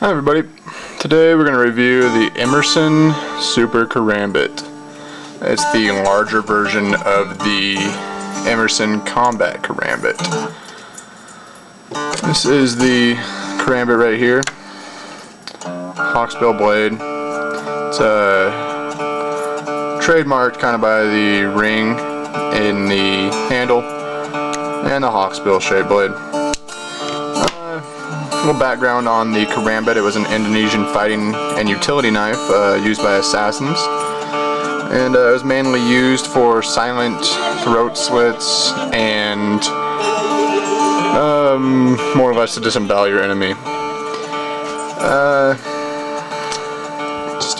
Hi everybody, today we're going to review the Emerson Super Karambit. It's the larger version of the Emerson Combat Karambit. This is the Karambit right here, hawksbill blade. It's trademarked kind of by the ring in the handle and the hawksbill shaped blade. A little background on the Karambit. It was an Indonesian fighting and utility knife used by assassins, and it was mainly used for silent throat slits and more or less to disembowel your enemy. It's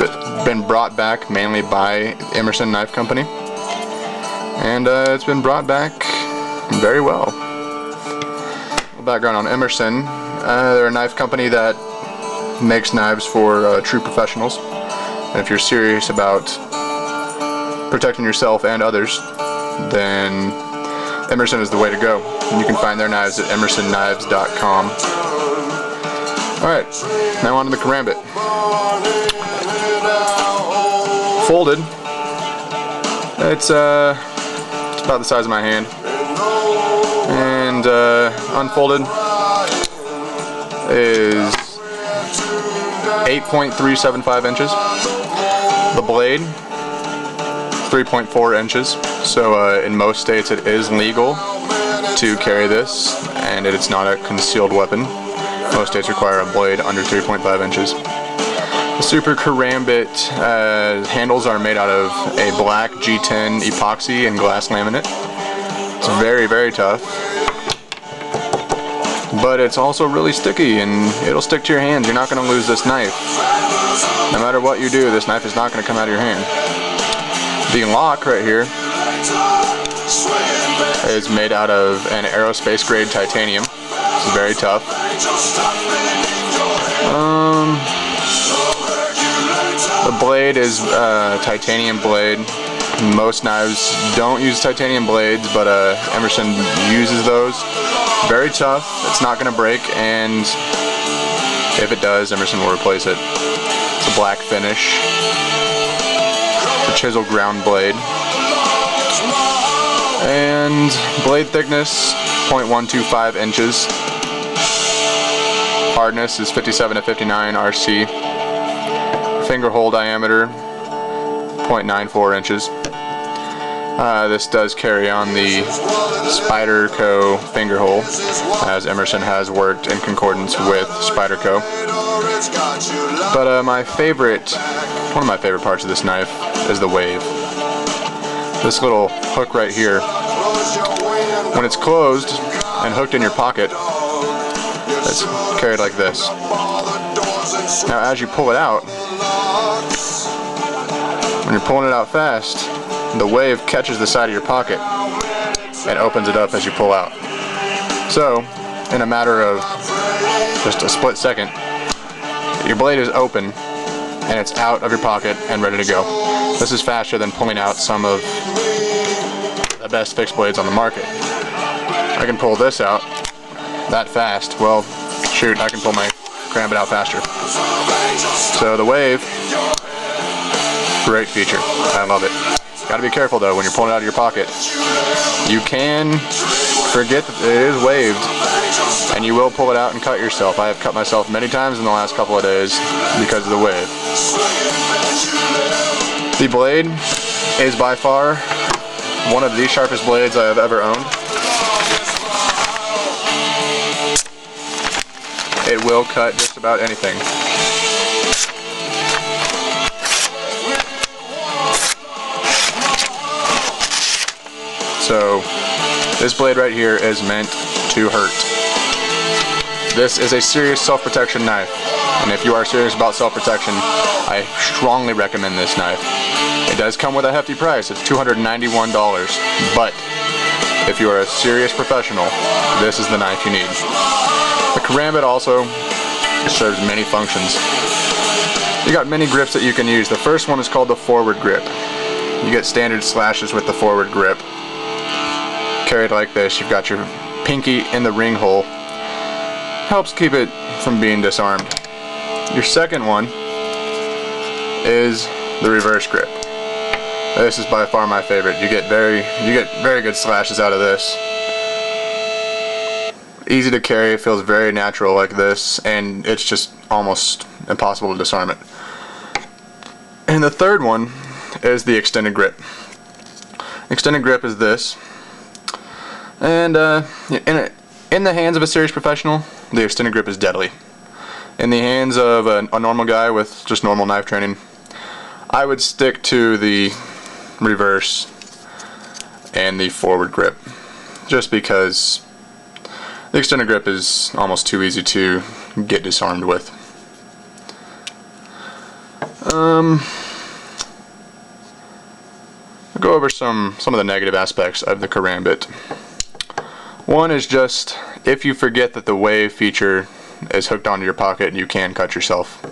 been brought back mainly by Emerson Knife Company, and it's been brought back very well. A little background on Emerson. They're a knife company that makes knives for true professionals, and if you're serious about protecting yourself and others, then Emerson is the way to go. And you can find their knives at emersonKnives.com. Alright, now on to the Karambit. Folded, it's about the size of my hand, and unfolded is 8.375 inches. The blade, 3.4 inches. So in most states it is legal to carry this, and it is not a concealed weapon. Most states require a blade under 3.5 inches. The Super Karambit handles are made out of a black G10 epoxy and glass laminate. It's very, very tough, but it's also really sticky, and it'll stick to your hands. You're not going to lose this knife. No matter what you do, this knife is not going to come out of your hand. The lock right here is made out of an aerospace grade titanium. It's very tough. The blade is titanium blade. Most knives don't use titanium blades, but Emerson uses those. Very tough, it's not going to break, and if it does, Emerson will replace it. It's a black finish. It's a chisel ground blade. And blade thickness, 0.125 inches. Hardness is 57 to 59 RC. Finger hole diameter, 0.94 inches. This does carry on the Spyderco finger hole, as Emerson has worked in concordance with Spyderco. But one of my favorite parts of this knife is the wave. This little hook right here, when it's closed and hooked in your pocket, it's carried like this. Now as you pull it out, when you're pulling it out fast, the wave catches the side of your pocket and opens it up as you pull out. So, in a matter of just a split second, your blade is open and it's out of your pocket and ready to go. This is faster than pulling out some of the best fixed blades on the market. I can pull this out that fast. Well, shoot, I can pull my Karambit out faster. So the wave, great feature. I love it. Gotta be careful though when you're pulling it out of your pocket. You can forget that it is waved, and you will pull it out and cut yourself. I have cut myself many times in the last couple of days because of the wave. The blade is by far one of the sharpest blades I have ever owned. It will cut just about anything. So, this blade right here is meant to hurt. This is a serious self-protection knife, and if you are serious about self-protection, I strongly recommend this knife. It does come with a hefty price. It's $291, but if you are a serious professional, this is the knife you need. The Karambit also serves many functions. You got many grips that you can use. The first one is called the forward grip. You get standard slashes with the forward grip. Carried like this, you've got your pinky in the ring hole. Helps keep it from being disarmed. Your second one is the reverse grip. This is by far my favorite. You get very good slashes out of this. Easy to carry, it feels very natural like this, and it's just almost impossible to disarm it. And the third one is the extended grip. Extended grip is this, and in the hands of a serious professional, the extended grip is deadly. In the hands of a normal guy with just normal knife training, I would stick to the reverse and the forward grip, just because the extended grip is almost too easy to get disarmed with. I'll go over some of the negative aspects of the Karambit. One is just, if you forget that the wave feature is hooked onto your pocket and you can cut yourself,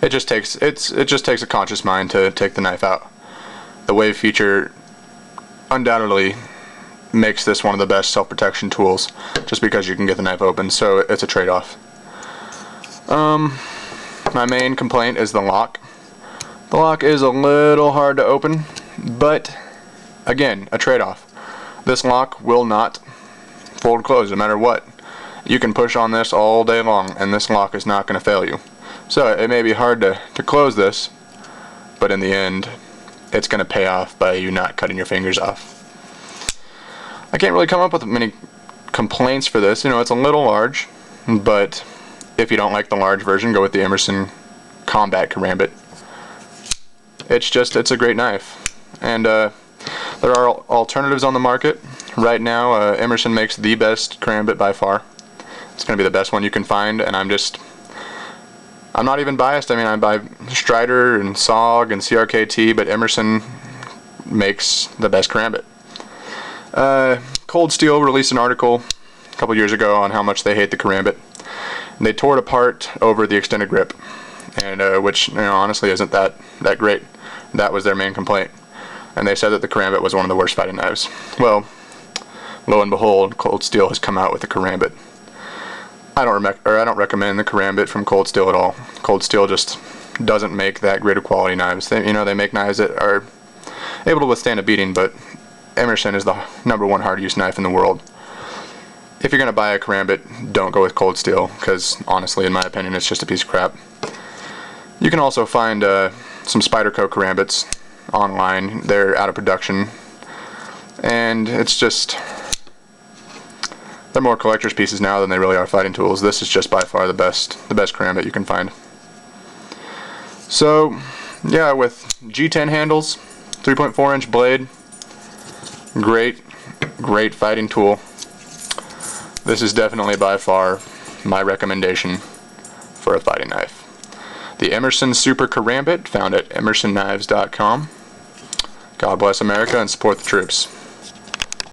it just takes a conscious mind to take the knife out. The wave feature undoubtedly makes this one of the best self-protection tools, just because you can get the knife open, so it's a trade-off. My main complaint is the lock. The lock is a little hard to open, but again, a trade-off. This lock will not fold closed no matter what. You can push on this all day long and this lock is not going to fail you. So it may be hard to close this, but in the end it's going to pay off by you not cutting your fingers off. I can't really come up with many complaints for this. You know, it's a little large, but if you don't like the large version, go with the Emerson Combat Karambit. It's a great knife. And there are alternatives on the market. Right now, Emerson makes the best Karambit by far. It's going to be the best one you can find, and I'm not even biased. I mean, I buy Strider and SOG and CRKT, but Emerson makes the best Karambit. Cold Steel released an article a couple years ago on how much they hate the Karambit. And they tore it apart over the extended grip, and which, you know, honestly isn't that great. That was their main complaint. And they said that the Karambit was one of the worst fighting knives. Well, lo and behold, Cold Steel has come out with the Karambit. I don't recommend the Karambit from Cold Steel at all. Cold Steel just doesn't make that great of quality knives. They make knives that are able to withstand a beating, but Emerson is the #1 hard use knife in the world. If you're going to buy a Karambit, don't go with Cold Steel, because honestly, in my opinion, it's just a piece of crap. You can also find some Spyderco Karambits online. They're out of production, and it's just, they're more collector's pieces now than they really are fighting tools. This is just by far the best Karambit you can find. So yeah, with G10 handles, 3.4-inch blade, great fighting tool. This is definitely by far my recommendation for a fighting knife. The Emerson Super Karambit, found at emersonKnives.com. God bless America and support the troops.